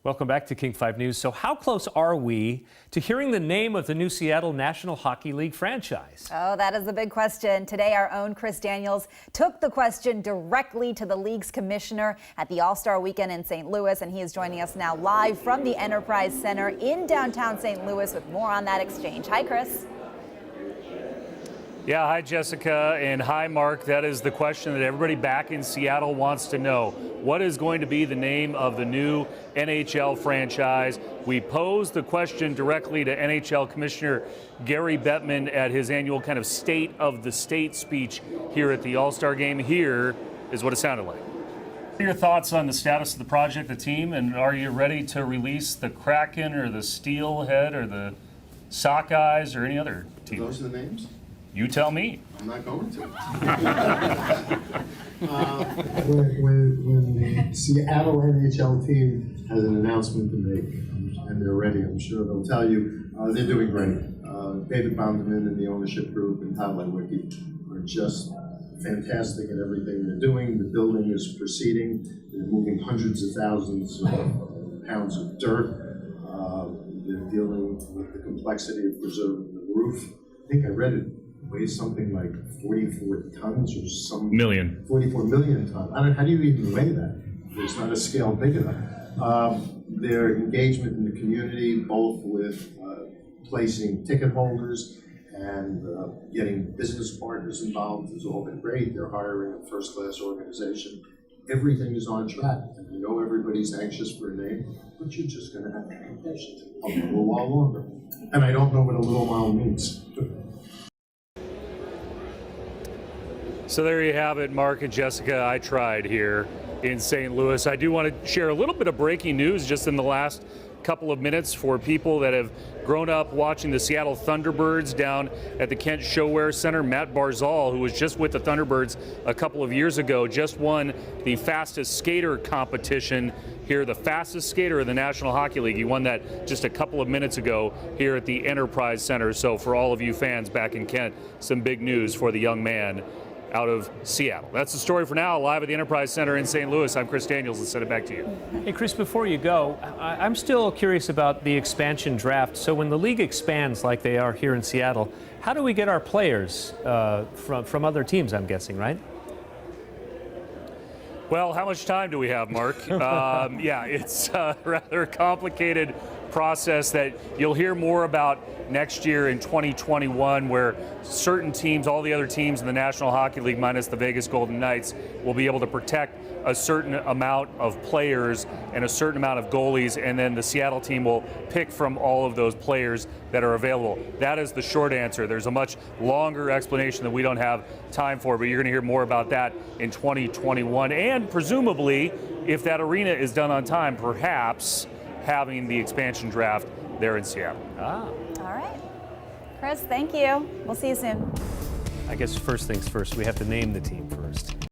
Welcome back to King 5 News. So how close are we to hearing the name of the new Seattle National Hockey League franchise? Oh, that is the big question. Today, our own Chris Daniels took the question directly to the league's commissioner at the All-Star Weekend in St. Louis, and he is joining us now live from the Enterprise Center in downtown St. Louis with more on that exchange. Hi, Chris. Yeah, hi, Jessica, and hi, Mark. That is the question that everybody back in Seattle wants to know. What is going to be the name of the new NHL franchise? We posed the question directly to NHL Commissioner Gary Bettman at his annual kind of State of the State speech here at the All-Star Game. Here is what it sounded like. What are your thoughts on the status of the project, the team, and are you ready to release the Kraken or the Steelhead or the Sockeyes or any other team? Those are the names? You tell me. I'm not going to. When the Seattle NHL team has an announcement to make, and they're ready, I'm sure they'll tell you, they're doing great. David Bonderman and the ownership group and Todd Lewicki are just fantastic at everything they're doing. The building is proceeding. They're moving hundreds of thousands of pounds of dirt. They're dealing with the complexity of preserving the roof. I think I read it weighs something like 44 tons or some 44 million tons. How do you even weigh that? There's not a scale big enough. Their engagement in the community, both with placing ticket holders and getting business partners involved, has all been great. They're hiring a first-class organization. Everything is on track. And I know everybody's anxious for a name, but you're just going to have to be patient a little while longer. And I don't know what a little while means. So there you have it, Mark and Jessica. I tried here in St. Louis. I do want to share a little bit of breaking news just in the last couple of minutes for people that have grown up watching the Seattle Thunderbirds down at the Kent Showwear Center. Matt Barzal, who was just with the Thunderbirds a couple of years ago, just won the fastest skater competition here, the fastest skater in the National Hockey League. He won that just a couple of minutes ago here at the Enterprise Center. So for all of you fans back in Kent, some big news for the young man out of Seattle. That's the story for now. Live at the Enterprise Center in St. Louis, I'm Chris Daniels. Let's send it back to you. Hey, Chris, before you go, I'm still curious about the expansion draft. So when the league expands like they are here in Seattle, how do we get our players from other teams, I'm guessing, right? Well, how much time do we have, Mark? Yeah, it's a rather complicated process that you'll hear more about next year in 2021, where certain teams, all the other teams in the National Hockey League minus the Vegas Golden Knights, will be able to protect a certain amount of players and a certain amount of goalies, and then the Seattle team will pick from all of those players that are available. That is the short answer. There's a much longer explanation that we don't have time for, but you're going to hear more about that in 2021, and presumably, if that arena is done on time, perhaps having the expansion draft there in Seattle. All right. Chris, thank you. We'll see you soon. I guess first things first, we have to name the team first.